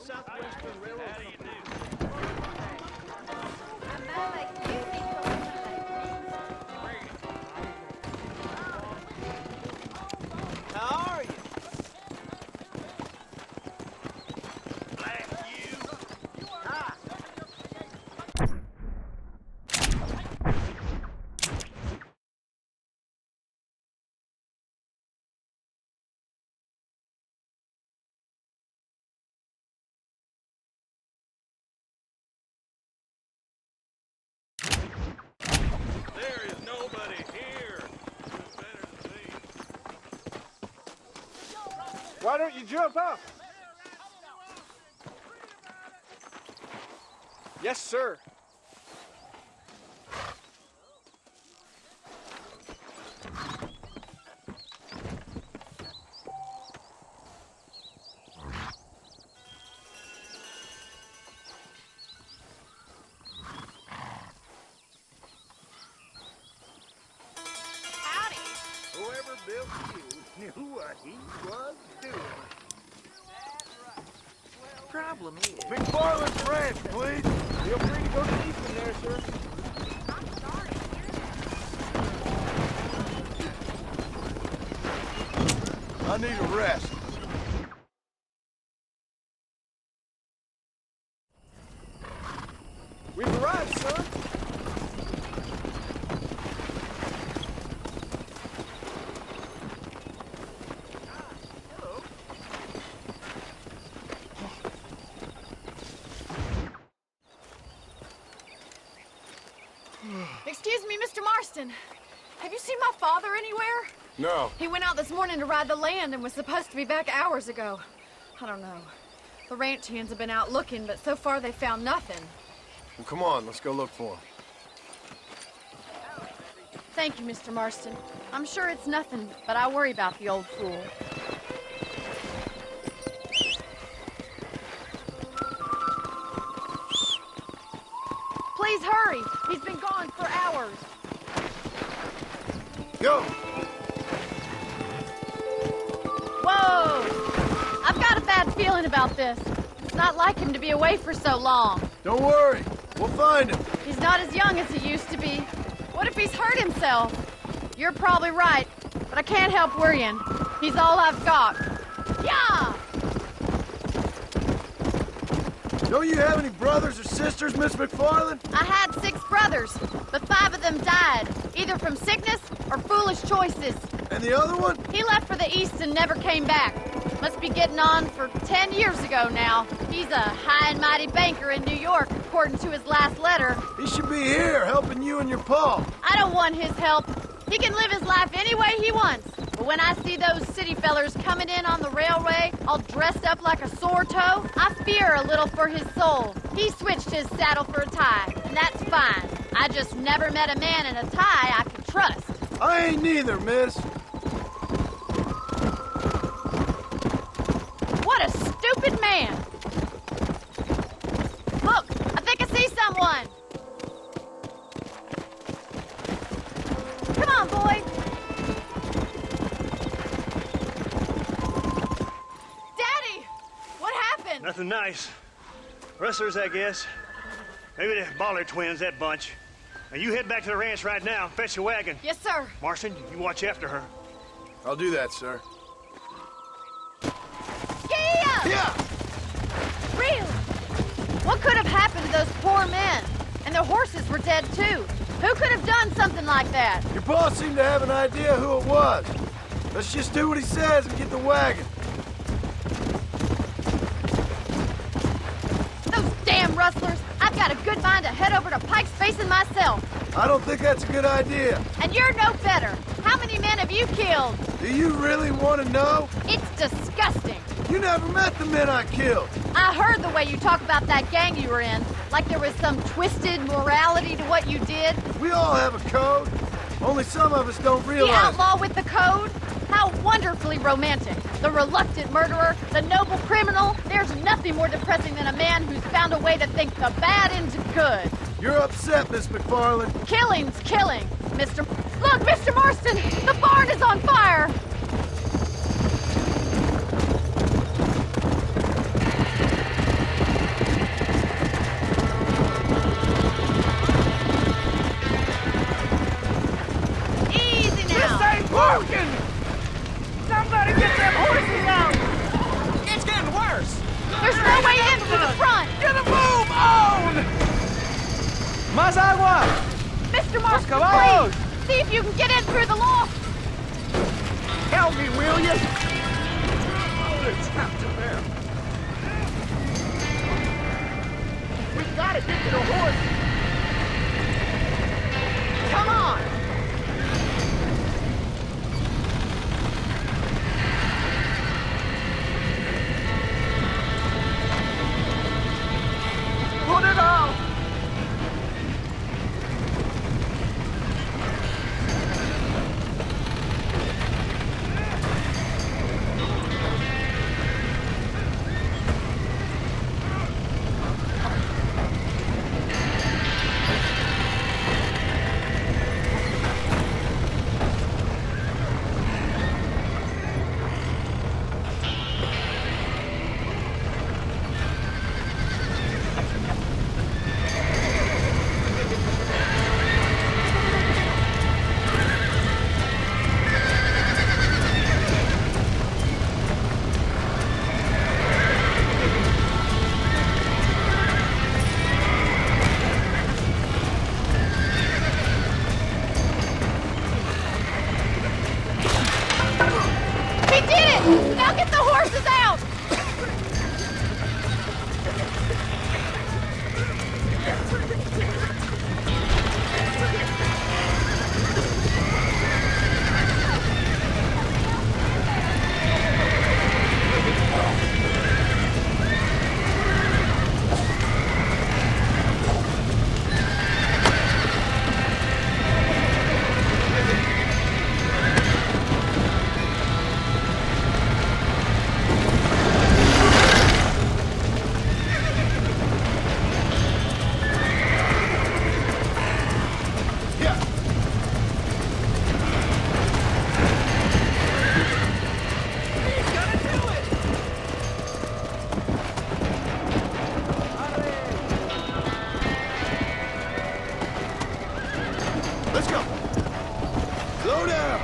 Southwestern Railroad Company. How are you? Black you. Hi. There is nobody here who's better than me. Why don't you jump up? Yes, sir. Whoever built you knew what he was doing. Problem is... McFarland's Ranch, please. Feel free to go deep in there, sir. I need a rest. We've arrived, son. Excuse me, Mr. Marston. Have you seen my father anywhere? No. He went out this morning to ride the land and was supposed to be back hours ago. I don't know. The ranch hands have been out looking, but so far they found nothing. Well, come on, let's go look for him. Thank you, Mr. Marston. I'm sure it's nothing, but I worry about the old fool. Please hurry! He's been gone for hours. Go! Whoa! I've got a bad feeling about this. It's not like him to be away for so long. Don't worry, we'll find him. He's not as young as he used to be. What if he's hurt himself? You're probably right, but I can't help worrying. He's all I've got. Yeah! Don't you have any brothers or sisters, Miss McFarland? I had 6 brothers, but 5 of them died, either from sickness or foolish choices. And the other one? He left for the East and never came back. Must be getting on for 10 years ago now. He's a high and mighty banker in New York, according to his last letter. He should be here, helping you and your pa. I don't want his help. He can live his life any way he wants. But when I see those city fellers coming in on the railway, all dressed up like a sore toe, I fear a little for his soul. He switched his saddle for a tie, and that's fine. I just never met a man in a tie I could trust. I ain't neither, miss. What a stupid man! Look, I think I see someone! Come on, boy! Daddy! What happened? Nothing nice. Rustlers, I guess. Maybe the Baller twins, that bunch. Now you head back to the ranch right now and fetch a wagon. Yes, sir. Marston, you watch after her. I'll do that, sir. Yeah! Really? What could have happened to those poor men? And their horses were dead, too. Who could have done something like that? Your boss seemed to have an idea who it was. Let's just do what he says and get the wagon. Those damn rustlers! I've got a good mind to head over to Pike's Basin myself. I don't think that's a good idea. And you're no better. How many men have you killed? Do you really want to know? It's disgusting. You never met the men I killed. I heard the way you talk about that gang you were in, like there was some twisted morality to what you did. We all have a code. Only some of us don't The realize outlaw with the code? How wonderfully romantic. The reluctant murderer, the noble criminal. There's nothing more depressing than a man who's found a way to think the bad into good. You're upset, Miss McFarland. Killing's killing, Mr. Look, Mr. Marston! The barn is on fire! ¡Más agua! Mr. Marston, caballos! please! See if you can get in through the loft! Help me, will you? Oh, it's trapped in there. We've got to get to the horse. Come on! Put it out! He did it! Now get the horses out! Let's go. Slow down.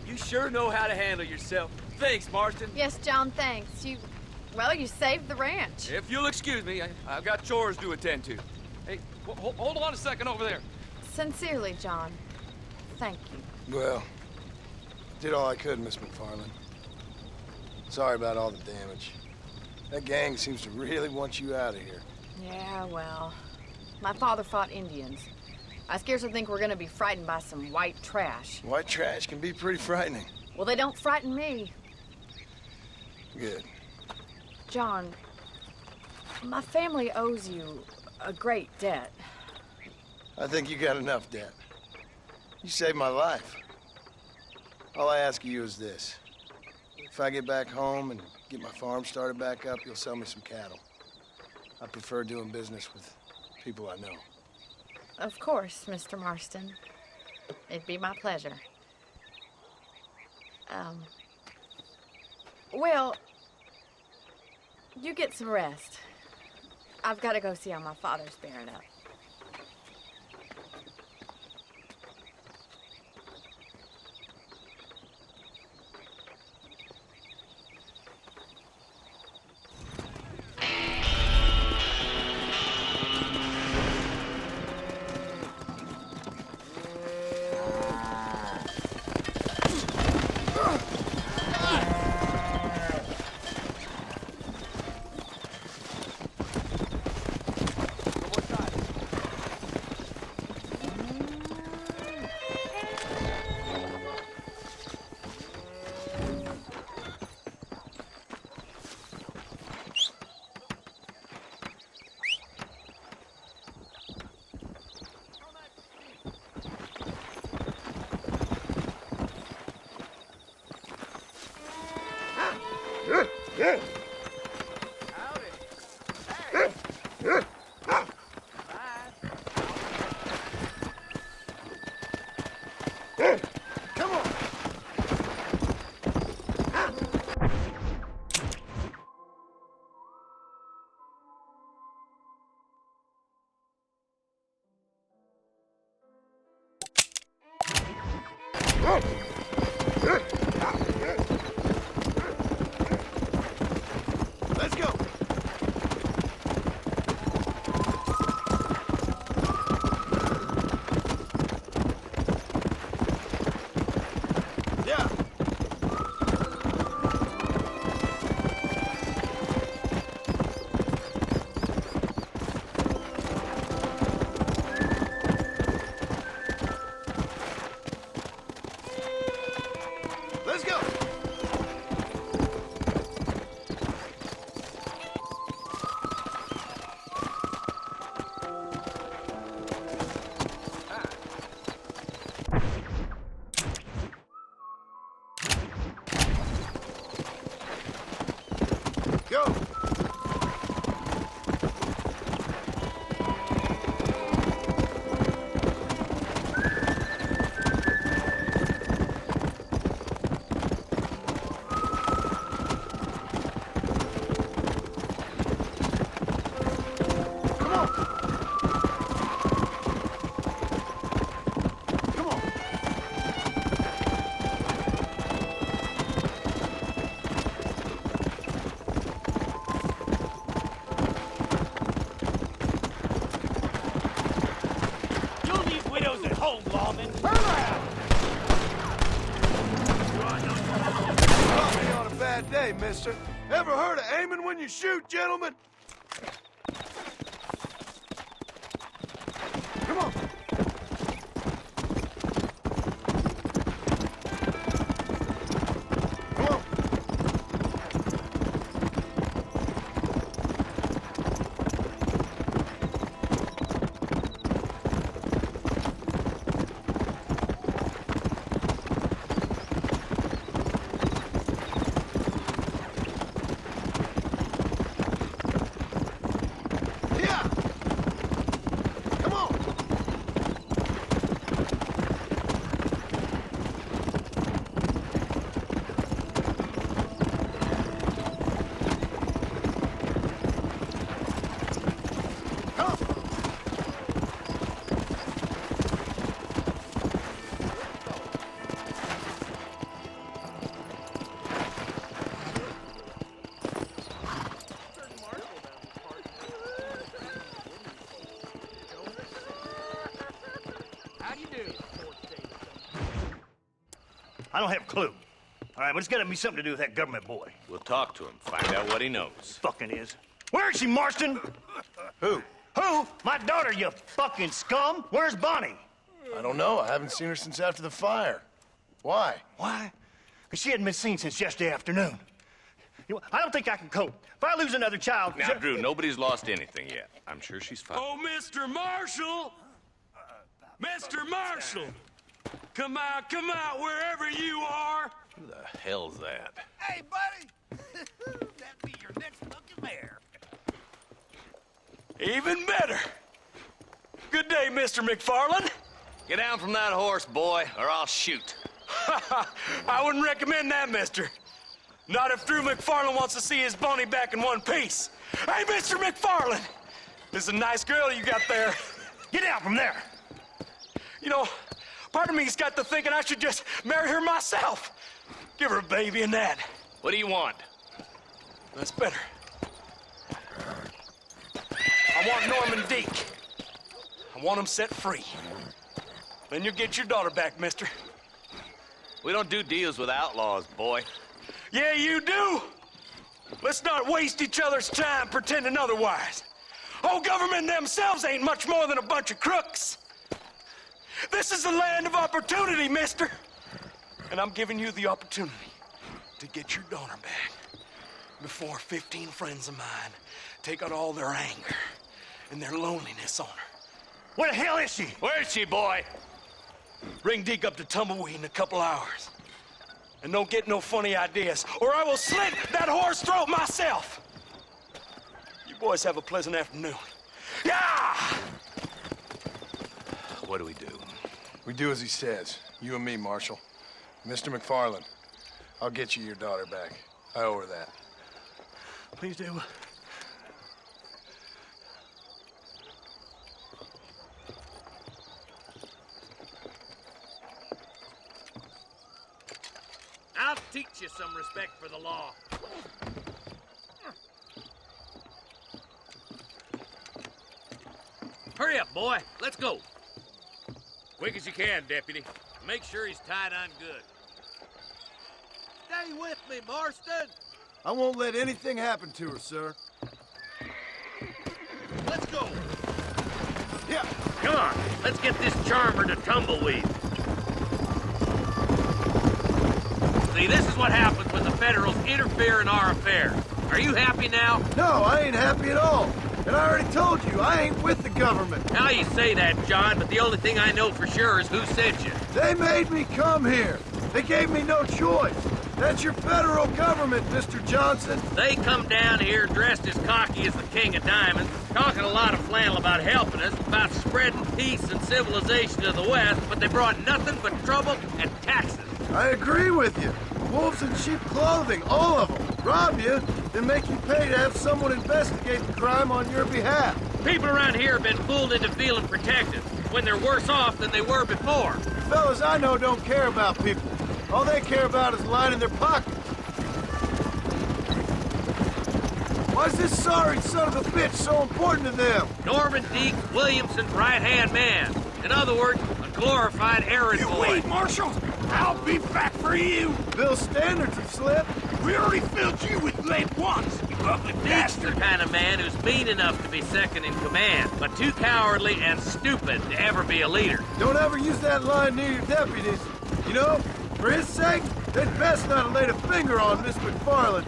You sure know how to handle yourself. Thanks, Marston. Yes, John, thanks. You saved the ranch. If you'll excuse me, I've got chores to attend to. Hey, hold on a second over there. Sincerely, John. Thank you. Well, did all I could, Miss McFarland. Sorry about all the damage. That gang seems to really want you out of here. Yeah, well, my father fought Indians. I scarcely think we're gonna be frightened by some white trash. White trash can be pretty frightening. Well, they don't frighten me. Good. John, my family owes you a great debt. I think you got enough debt. You saved my life. All I ask of you is this. If I get back home and get my farm started back up, you'll sell me some cattle. I prefer doing business with people I know. Of course, Mr. Marston. It'd be my pleasure. Well, you get some rest. I've got to go see how my father's bearing up. Hey, mister. Ever heard of aiming when you shoot, gentlemen? Come on. Come on. I don't have a clue. All right, but it's gotta be something to do with that government boy. We'll talk to him, find out what he knows. Fucking is. Where is she, Marston? Who? Who? My daughter, you fucking scum! Where's Bonnie? I don't know. I haven't seen her since after the fire. Why? Why? Because she hadn't been seen since yesterday afternoon. You know, I don't think I can cope. If I lose another child... Now, Drew, nobody's lost anything yet. I'm sure she's fine. Oh, Mr. Marshall! Mr. Marshall! Come out, wherever you are! Who the hell's that? Hey, buddy! That'd be your next lucky mare. Even better. Good day, Mr. McFarland. Get down from that horse, boy, or I'll shoot. I wouldn't recommend that, mister. Not if Drew McFarland wants to see his Bonnie back in one piece. Hey, Mr. McFarland! This is a nice girl you got there. Get out from there! You know, part of me's got to thinking I should just marry her myself. Give her a baby and that. What do you want? That's better. I want Norman Deek. I want him set free. Then you'll get your daughter back, mister. We don't do deals with outlaws, boy. Yeah, you do. Let's not waste each other's time pretending otherwise. Oh, government themselves ain't much more than a bunch of crooks. This is the land of opportunity, mister. And I'm giving you the opportunity to get your daughter back before 15 friends of mine take out all their anger and their loneliness on her. Where the hell is she? Where is she, boy? Bring Deke up to Tumbleweed in a couple hours. And don't get no funny ideas, or I will slit that horse throat myself. You boys have a pleasant afternoon. Yeah! What do we do? We do as he says. You and me, Marshal. Mr. McFarland, I'll get you your daughter back. I owe her that. Please do. I'll teach you some respect for the law. Hurry up, boy. Let's go. Quick as you can, Deputy. Make sure he's tied on good. Stay with me, Marston. I won't let anything happen to her, sir. Let's go. Yeah. Come on. Let's get this charmer to Tumbleweed. See, this is what happens when the Federals interfere in our affairs. Are you happy now? No, I ain't happy at all. And I already told you, I ain't with the government. Now you say that, John, but the only thing I know for sure is who sent you. They made me come here. They gave me no choice. That's your federal government, Mr. Johnson. They come down here dressed as cocky as the King of Diamonds, talking a lot of flannel about helping us, about spreading peace and civilization to the West, but they brought nothing but trouble and taxes. I agree with you. Wolves in sheep clothing, all of them. Rob you, then make you pay to have someone investigate the crime on your behalf. People around here have been fooled into feeling protected, when they're worse off than they were before. Fellas I know don't care about people. All they care about is lining their pockets. Why's this sorry son of a bitch so important to them? Norman Deke, Williamson's right-hand man. In other words, a glorified errand boy. Marshal! I'll be back for you! Bill's standards have slipped. We already filled you with lead once, you ugly Deke's the bastard. kind of man who's mean enough to be second in command, but too cowardly and stupid to ever be a leader. Don't ever use that line near your deputies. You know, for his sake, they'd best not have laid a finger on Miss McFarland.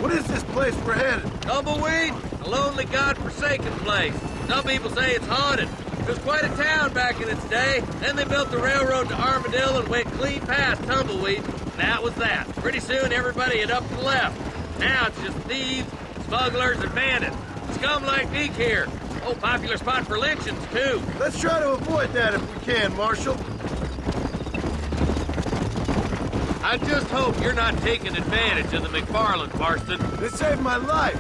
What is this place we're headed? Tumbleweed, a lonely, god-forsaken place. Some people say it's haunted. It was quite a town back in its day. Then they built the railroad to Armadillo and went clean past Tumbleweed. And that was that. Pretty soon, everybody had up and left. Now it's just thieves, smugglers, and bandits. Scum like Deke here. Oh, popular spot for lynchings, too. Let's try to avoid that if we can, Marshal. I just hope you're not taking advantage of the McFarlands, Marston. They saved my life.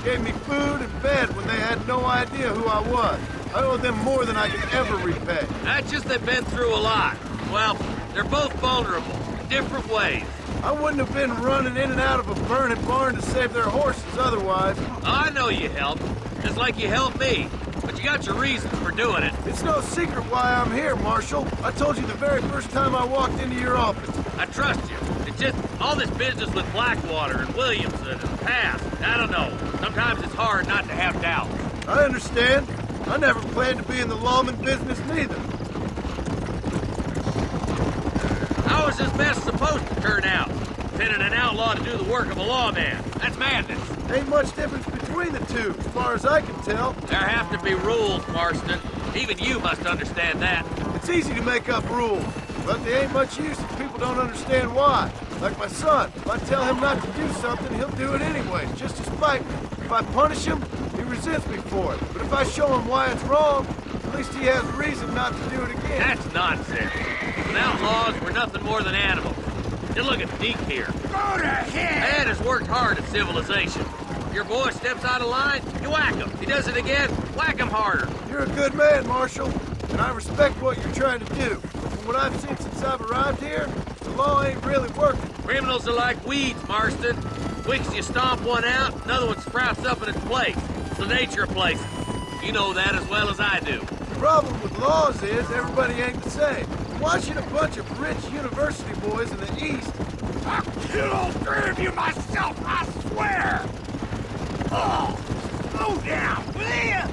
Gave me food and bed when they had no idea who I was. I owe them more than I can ever repay. That's just they've been through a lot. Well, they're both vulnerable, in different ways. I wouldn't have been running in and out of a burning barn to save their horses otherwise. I know you helped, just like you helped me. But you got your reasons for doing it. It's no secret why I'm here, Marshal. I told you the very first time I walked into your office. I trust you. It's just all this business with Blackwater and Williamson and the past. I don't know. Sometimes it's hard not to have doubts. I understand. I never planned to be in the lawman business neither. How is this mess supposed to turn out? Sending an outlaw to do the work of a lawman. That's madness. Ain't much difference between the two, as far as I can tell. There have to be rules, Marston. Even you must understand that. It's easy to make up rules, but they ain't much use if people don't understand why. Like my son, if I tell him not to do something, he'll do it anyway, just to spite me. If I punish him, he resents me for it. But if I show him why it's wrong, at least he has reason not to do it again. That's nonsense. When outlaws were nothing more than animals. Just look at Deke here. Go to hell! Dad has worked hard at civilization. If your boy steps out of line, you whack him. He does it again, whack him harder. You're a good man, Marshal, and I respect what you're trying to do. But from what I've seen since I've arrived here, the law ain't really working. Criminals are like weeds, Marston. Quick as you stomp one out, another one sprouts up in its place. It's the nature of places. You know that as well as I do. The problem with laws is everybody ain't the same. Why should a bunch of rich university boys in the East... I'll kill all three of you myself, I swear! Oh, slow down, will ya?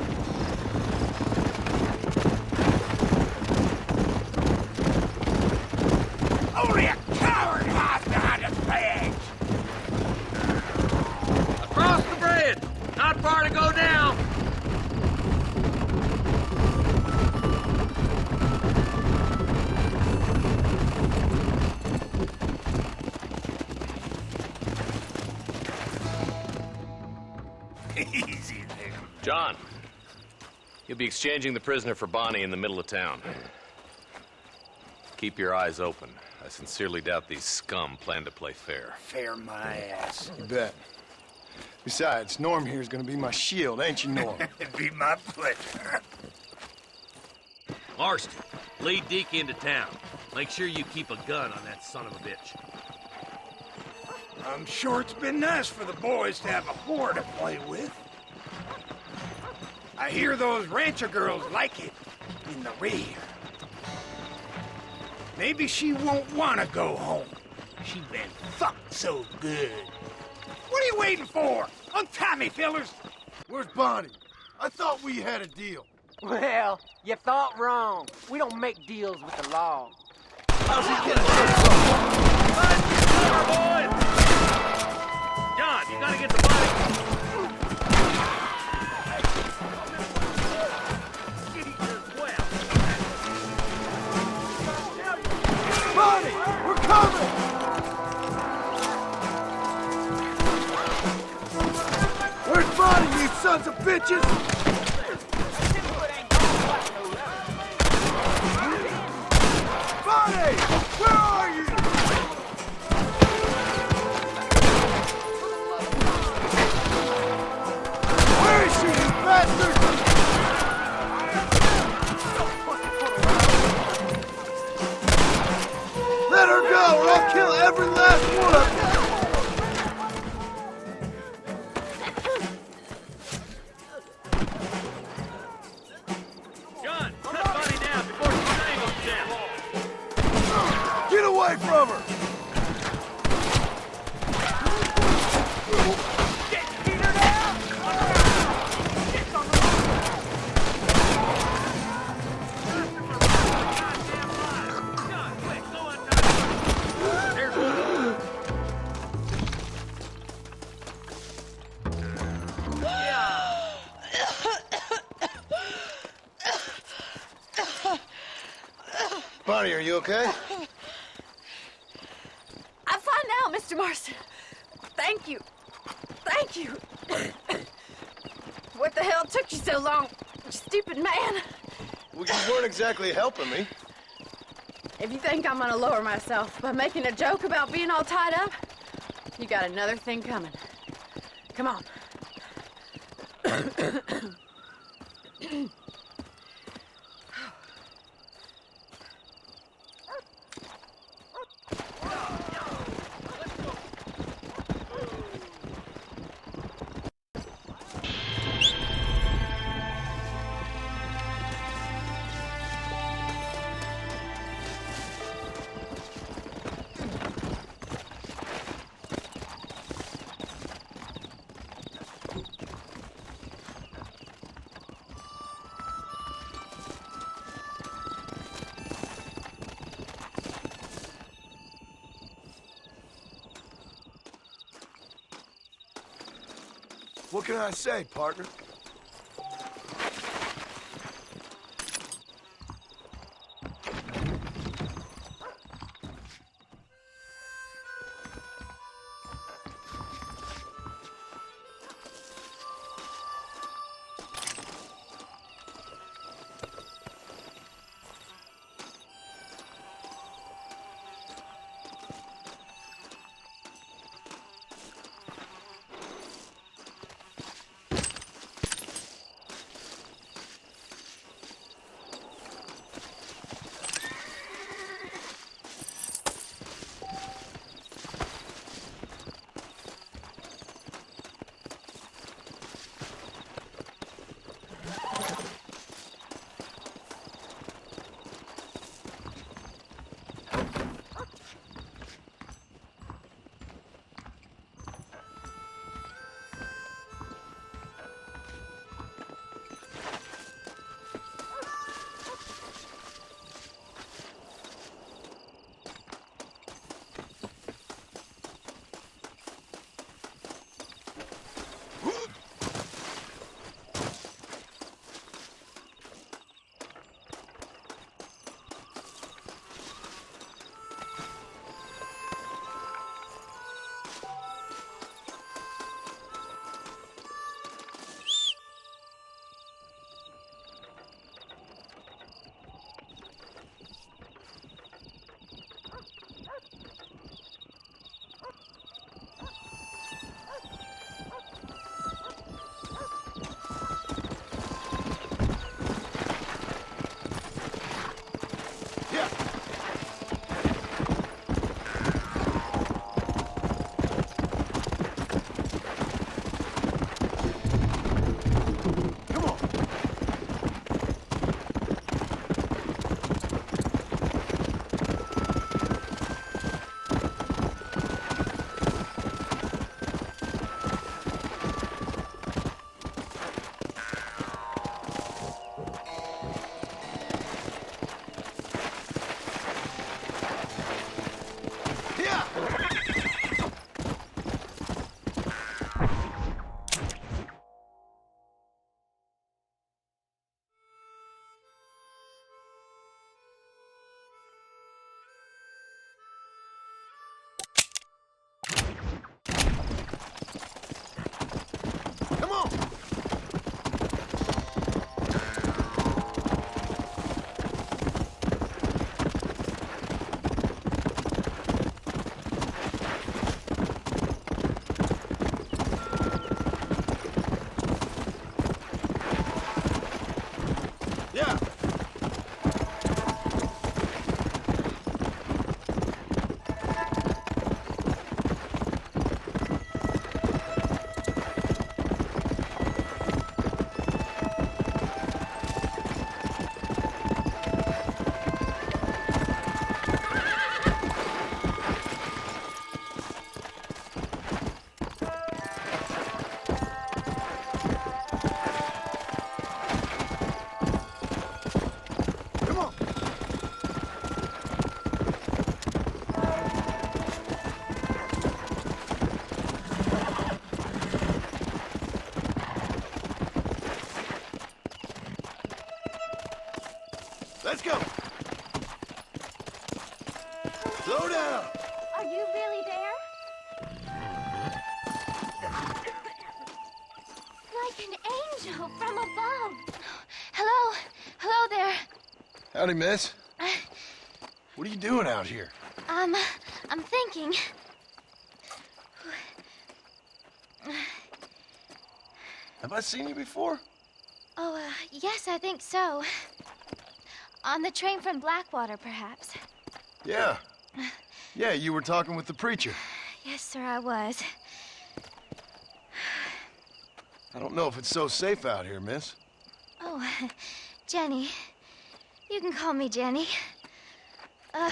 Only a coward hides behind a badge! Across the bridge! Not far to go down! Easy there. John, you'll be exchanging the prisoner for Bonnie in the middle of town. Keep your eyes open. I sincerely doubt these scum plan to play fair. Fair my ass. You bet. Besides, Norm here's gonna be my shield, ain't you, Norm? It'd be my pleasure. Marston, lead Deke into town. Make sure you keep a gun on that son of a bitch. I'm sure it's been nice for the boys to have a whore to play with. I hear those rancher girls like it in the rear. Maybe she won't want to go home. She's been fucked so good. What are you waiting for? Untie me, fellers. Where's Bonnie? I thought we had a deal. Well, you thought wrong. We don't make deals with the law. How's he getting this Boys! John, you gotta get the body. Bonnie! We're coming! Where's Bonnie, you sons of bitches? Bonnie! Where are you? Where is she, you bastard? Let her go, or I'll kill every last one of you! John, cut Bonnie down before she strangles to death. Get away from her! Bonnie, are you okay? I'm fine now, Mr. Marston. Thank you. Thank you. What the hell took you so long, you stupid man? Well, you weren't exactly helping me. If you think I'm gonna lower myself by making a joke about being all tied up, you got another thing coming. Come on. What can I say, partner? Let's go. Slow down! Are you really there? Like an angel from above. Hello? Hello there. Howdy, miss. What are you doing out here? I'm thinking. Have I seen you before? Oh, yes, I think so. On the train from Blackwater, perhaps. Yeah. Yeah, you were talking with the preacher. Yes, sir, I was. I don't know if it's so safe out here, miss. Oh, Jenny. You can call me Jenny. All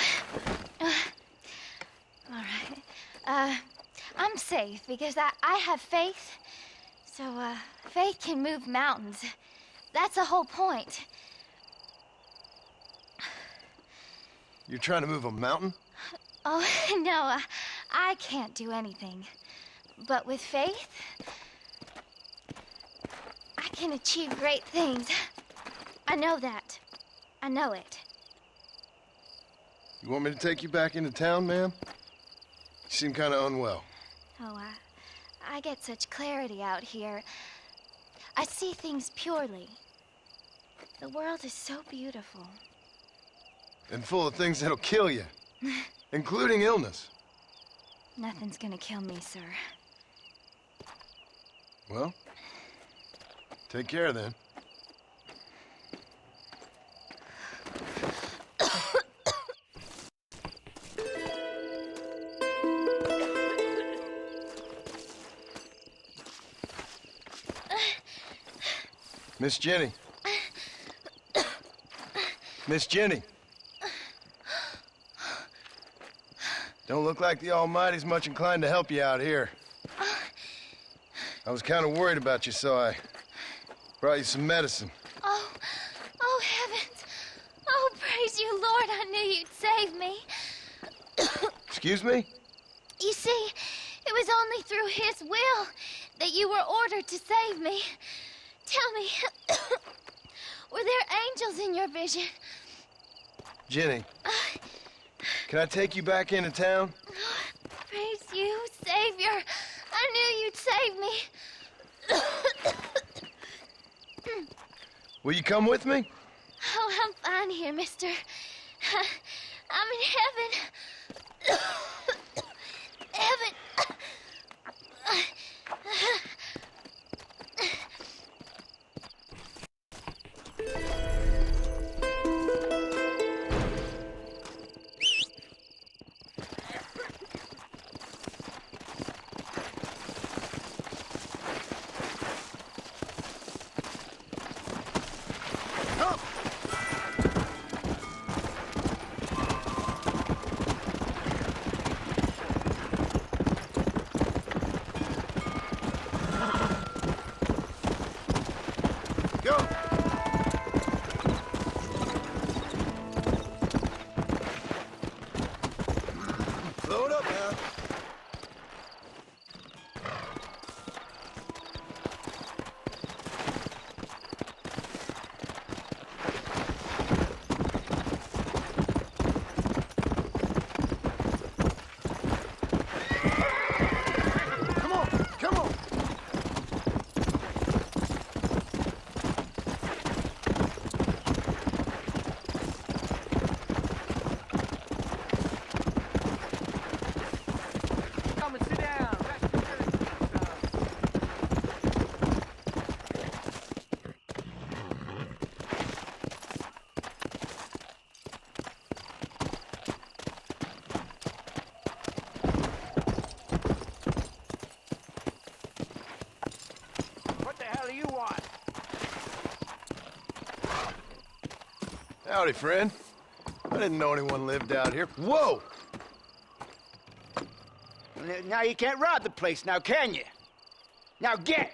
right. I'm safe because I have faith. So, faith can move mountains. That's the whole point. You're trying to move a mountain? Oh, no, I can't do anything. But with faith, I can achieve great things. I know that. I know it. You want me to take you back into town, ma'am? You seem kind of unwell. Oh, I get such clarity out here. I see things purely. The world is so beautiful. And full of things that'll kill you. Including illness. Nothing's gonna kill me, sir. Well, take care then. Miss Jenny. Miss Jenny. Don't look like the Almighty's much inclined to help you out here. I was kind of worried about you, so I brought you some medicine. Oh, heavens. Oh, praise you, Lord. I knew you'd save me. Excuse me? You see, it was only through his will that you were ordered to save me. Tell me, were there angels in your vision? Jenny, can I take you back into town? Praise you, Savior. I knew you'd save me. Will you come with me? Oh, I'm fine here, mister. I'm in heaven. Heaven. Go! Load up now. Come on, come on. Come and sit down. What the hell do you want? Howdy, friend. I didn't know anyone lived out here. Whoa! Now you can't rob the place now, can you? Now get!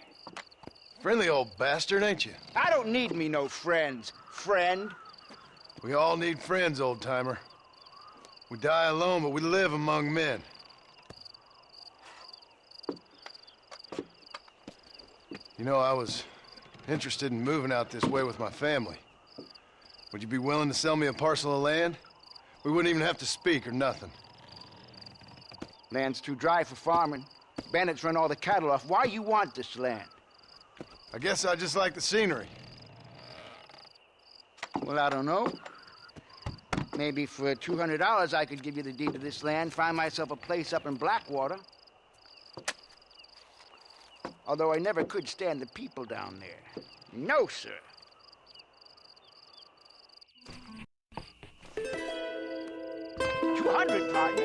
Friendly old bastard, ain't you? I don't need me no friends, friend. We all need friends, old-timer. We die alone, but we live among men. You know, I was interested in moving out this way with my family. Would you be willing to sell me a parcel of land? We wouldn't even have to speak or nothing. Land's too dry for farming. Bandits run all the cattle off. Why you want this land? I guess I just like the scenery. Well, I don't know. Maybe for $200 I could give you the deed to this land, find myself a place up in Blackwater. Although I never could stand the people down there. No, sir. $200, partner.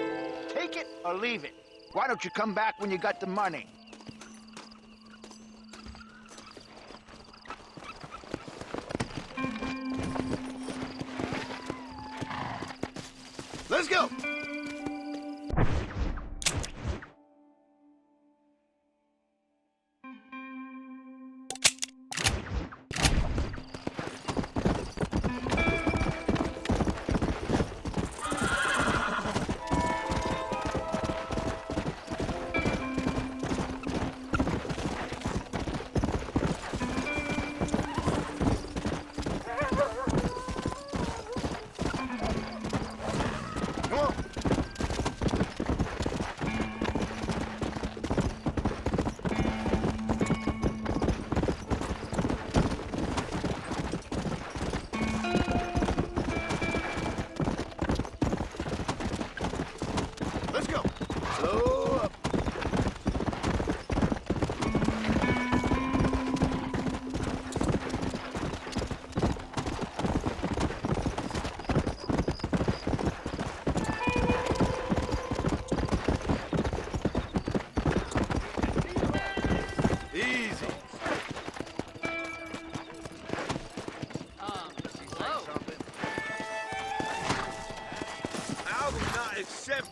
Take it or leave it. Why don't you come back when you got the money? Let's go!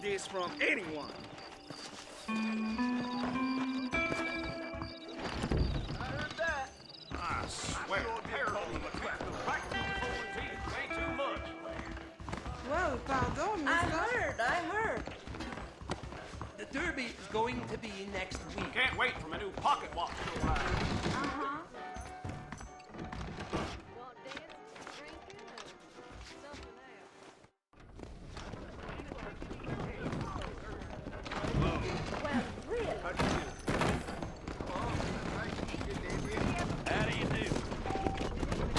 This from anyone. I heard that. I swear. Well, pardon, I heard. The Derby is going to be next week. Can't wait for my new pocket watch to arrive. Uh-huh.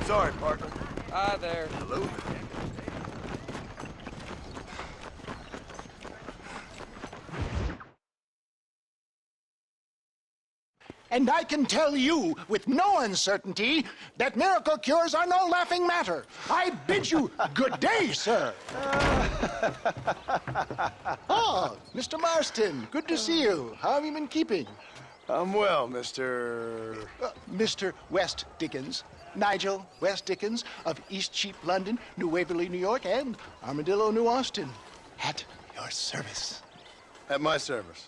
Sorry, partner. Hi there. Hello. And I can tell you with no uncertainty that miracle cures are no laughing matter. I bid you good day, sir. Oh, Mr. Marston, good to see you. How have you been keeping? I'm well, Mr. Mr. West Dickens. Nigel West Dickens of East Cheap, London, New Waverly, New York, and Armadillo, New Austin. At your service. At my service.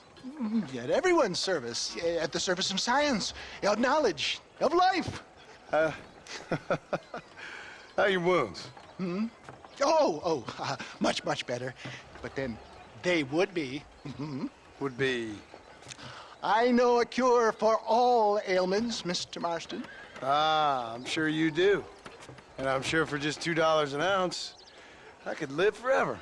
At everyone's service. At the service of science, of knowledge, of life. How are your wounds? Much, much better. But then they would be. Would be. I know a cure for all ailments, Mr. Marston. Ah, I'm sure you do. And I'm sure for just $2 an ounce, I could live forever.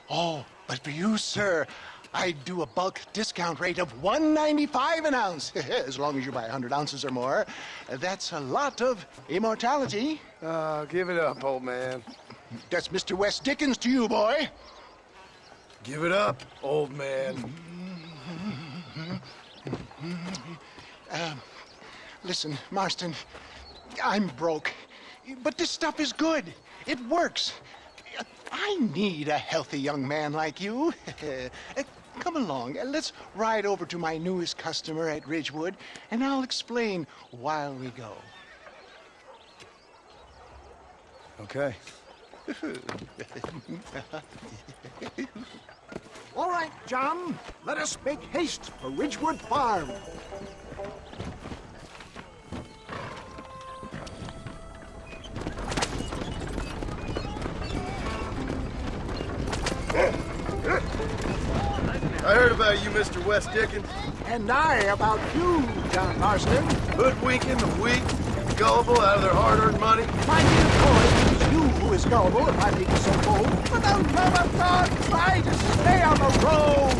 Oh, but for you, sir, I do a bulk discount rate of $1.95 an ounce, as long as you buy 100 ounces or more. That's a lot of immortality. Give it up, old man. That's Mr. West Dickens to you, boy. Give it up, old man. Listen, Marston, I'm broke, but this stuff is good. It works. I need a healthy young man like you. Come along, let's ride over to my newest customer at Ridgewood, and I'll explain while we go. Okay. All right, John, let us make haste for Ridgewood Farm. I heard about you, Mr. West Dickens. And I about you, John Marston. Hoodwinking the weak, gullible out of their hard-earned money. My dear boy, it is you who is gullible if I'm being so bold. For the love of God, try to stay on the road.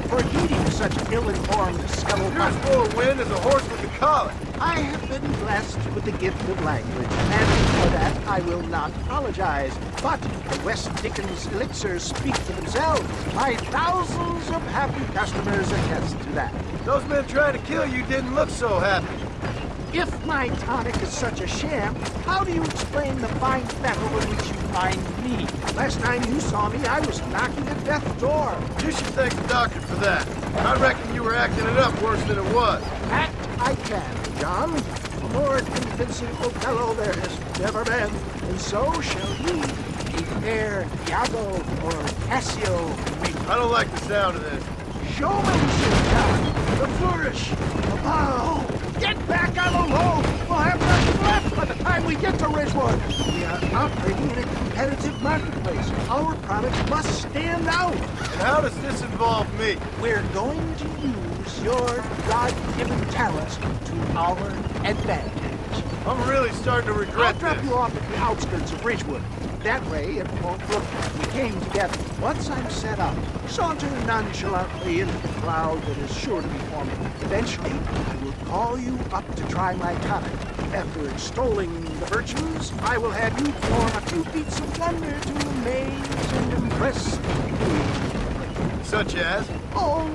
for heeding such ill-informed You're scuttlebutt. as full of wind as a horse with a collar. I have been blessed with the gift of language, and for that I will not apologize. But the West Dickens elixirs speak for themselves. My thousands of happy customers attest to that. Those men trying to kill you didn't look so happy. If my tonic is such a sham, how do you explain the fine fettle in which you find me? Last time you saw me, I was knocking at death's door. You should thank the doctor for that. I reckon you were acting it up worse than it was. Act I can, John. A more convincing Othello there has never been, and so shall he. A fair Iago or Cassio we. I don't like the sound of this. Showmanship, John. The flourish. The bow. Get back on the low. We'll have nothing left by the time we get to Ridgewood. We are operating in a competitive marketplace. Our product must stand out. And how does this involve me? We're going to use your God-given talents to our advantage. I'm really starting to I'll regret drop this. you off at the outskirts of Ridgewood. That way, it won't look like we came together. Once I'm set up, saunter nonchalantly into the cloud that is sure to be forming. Eventually, I will call you up to try my tonic. After extolling the virtues, I will have you perform a few feats of wonder to amaze and impress me. Such as? Oh,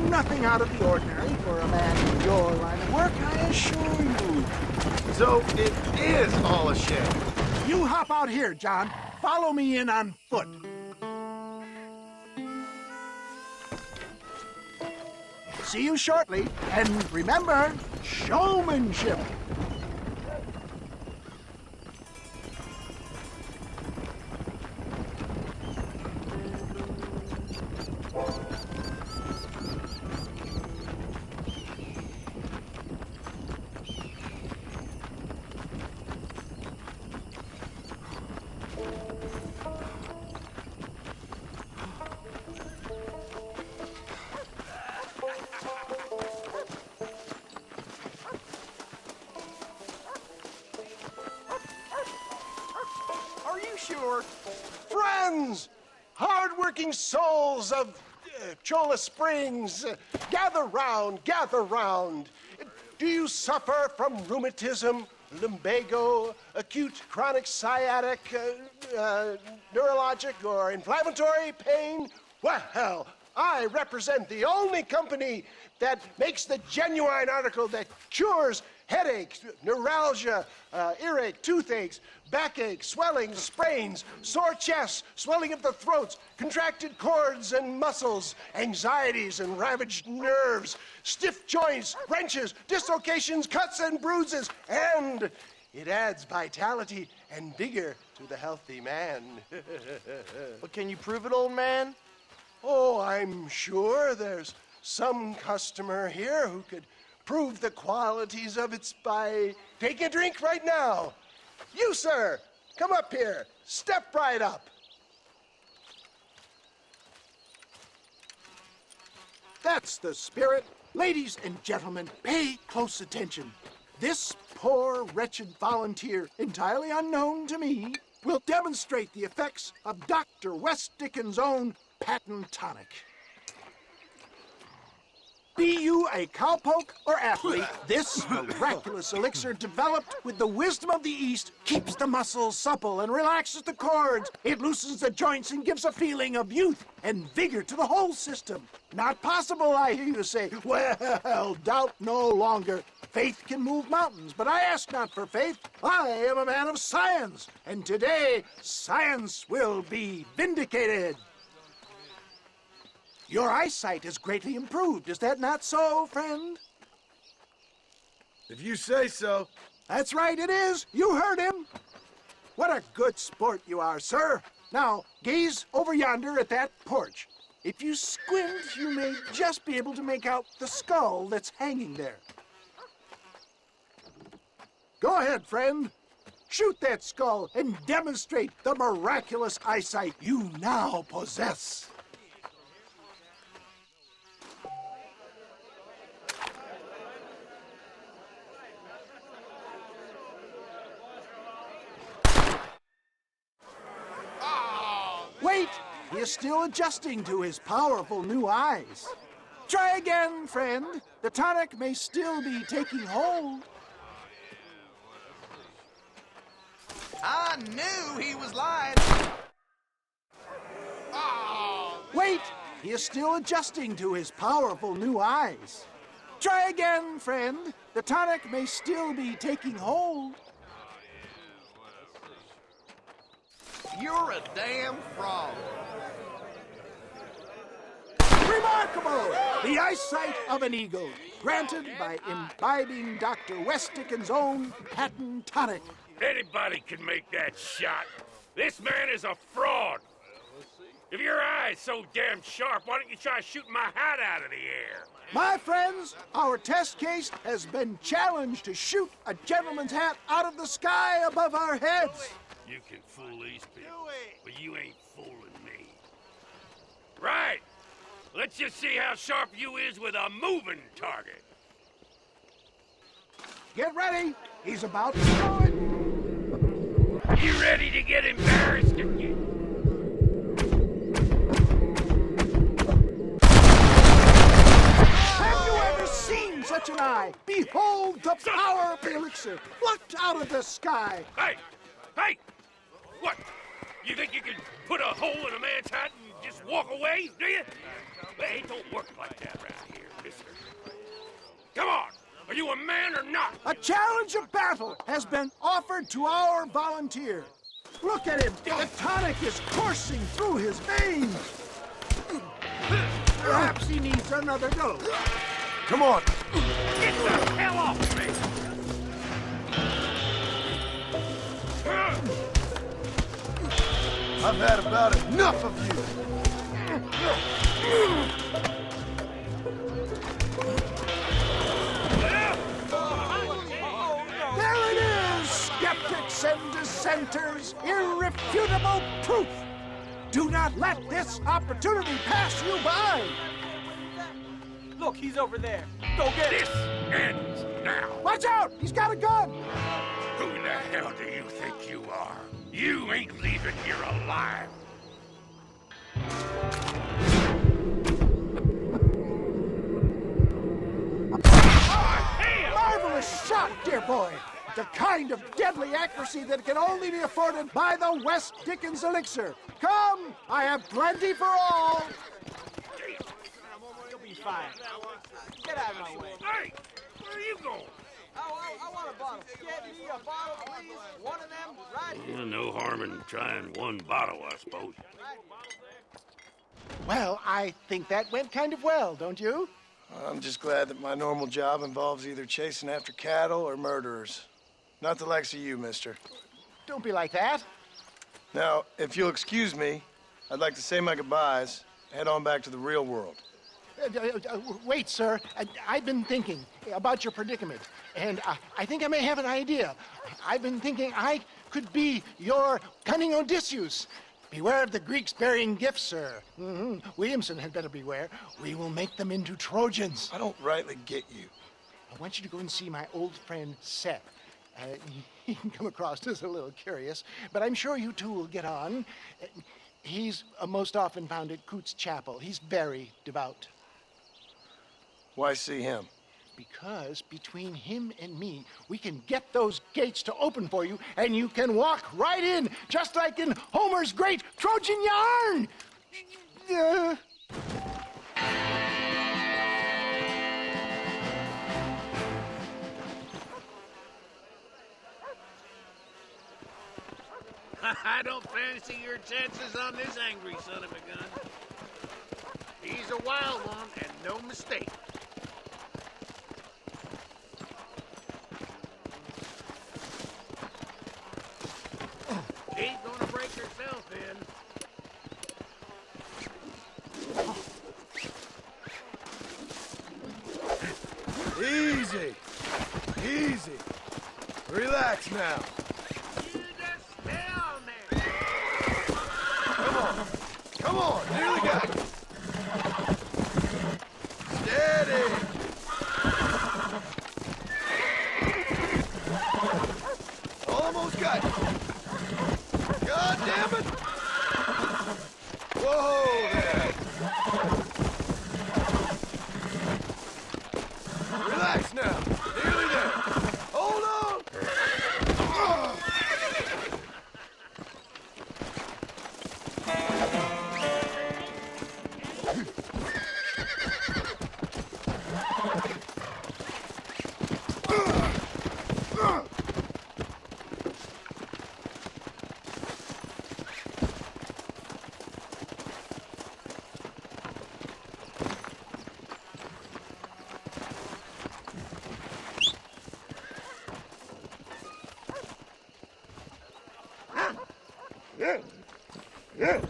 nothing out of the ordinary for a man in your line of work, I assure you. So it is all a sham. You hop out here, John. Follow me in on foot. See you shortly, and remember, showmanship. Sure. Friends, hard-working souls of Cholla Springs, gather round, gather round. Do you suffer from rheumatism, lumbago, acute chronic sciatic, neurologic, or inflammatory pain? Well, I represent the only company that makes the genuine article that cures headaches, neuralgia, earache, toothaches, backache, swelling, sprains, sore chests, swelling of the throats, contracted cords and muscles, anxieties and ravaged nerves, stiff joints, wrenches, dislocations, cuts and bruises, and it adds vitality and vigor to the healthy man. But can you prove it, old man? Oh, I'm sure there's some customer here who could prove the qualities of it by taking a drink right now. You, sir, come up here. Step right up. That's the spirit. Ladies and gentlemen, pay close attention. This poor, wretched volunteer, entirely unknown to me, will demonstrate the effects of Dr. West Dickens' own patent tonic. Be you a cowpoke or athlete, this miraculous elixir developed with the wisdom of the East keeps the muscles supple and relaxes the cords. It loosens the joints and gives a feeling of youth and vigor to the whole system. Not possible, I hear you say. Well, doubt no longer. Faith can move mountains, but I ask not for faith. I am a man of science, and today science will be vindicated. Your eyesight has greatly improved. Is that not so, friend? If you say so. That's right, it is. You heard him. What a good sport you are, sir. Now, gaze over yonder at that porch. If you squint, you may just be able to make out the skull that's hanging there. Go ahead, friend. Shoot that skull and demonstrate the miraculous eyesight you now possess. Wait! He is still adjusting to his powerful new eyes. Try again, friend. The tonic may still be taking hold. I knew he was lying. Oh. Wait! He is still adjusting to his powerful new eyes. Try again, friend. The tonic may still be taking hold. You're a damn fraud. Remarkable! The eyesight of an eagle, granted by imbibing Dr. Westicken's own patent tonic. Anybody can make that shot. This man is a fraud. If your eye's so damn sharp, why don't you try shooting my hat out of the air? My friends, our test case has been challenged to shoot a gentleman's hat out of the sky above our heads. You can fool these people, but you ain't fooling me. Right. Let's just see how sharp you is with a moving target. Get ready. He's about to throw it. You ready to get embarrassed again? Have you ever seen such an eye? Behold the power of the elixir, plucked out of the sky. Hey! Hey! What? You think you can put a hole in a man's hat and just walk away, do you? Hey, it don't work like that around here, mister. Come on! Are you a man or not? A challenge of battle has been offered to our volunteer. Look at him. The tonic is coursing through his veins. Perhaps he needs another go. Come on. Get the hell off me! I've had about enough of you. There it is, skeptics and dissenters. Irrefutable proof. Do not let this opportunity pass you by. Look, he's over there. Go get This ends now. Watch out! He's got a gun! Who the hell do you think you are? You ain't leaving here alive. Marvelous shot, dear boy. The kind of deadly accuracy that can only be afforded by the West Dickens elixir. Come, I have plenty for all. You'll be fine. Get out of my way. Hey, where are you going? I want a bottle. Get me a bottle, please. One of them, right here. No harm in trying one bottle, I suppose. Well, I think that went kind of well, don't you? I'm just glad that my normal job involves either chasing after cattle or murderers. Not the likes of you, mister. Don't be like that. Now, if you'll excuse me, I'd like to say my goodbyes, head on back to the real world. Wait, sir. I've been thinking about your predicament, and I think I may have an idea. I've been thinking I could be your cunning Odysseus. Beware of the Greeks bearing gifts, sir. Williamson had better beware. We will make them into Trojans. I don't rightly get you. I want you to go and see my old friend Seth. He can come across as a little curious, but I'm sure you two will get on. He's most often found at Coots Chapel. He's very devout. Why see him? Because between him and me, we can get those gates to open for you, and you can walk right in, just like in Homer's great Trojan yarn! I don't fancy your chances on this angry son of a gun. He's a wild one, and no mistake. She's gonna break herself in. Easy. Easy. Relax now. You just stay on there. Come on, nearly got it. Steady. Almost got it. God damn it. Whoa there. Yeah!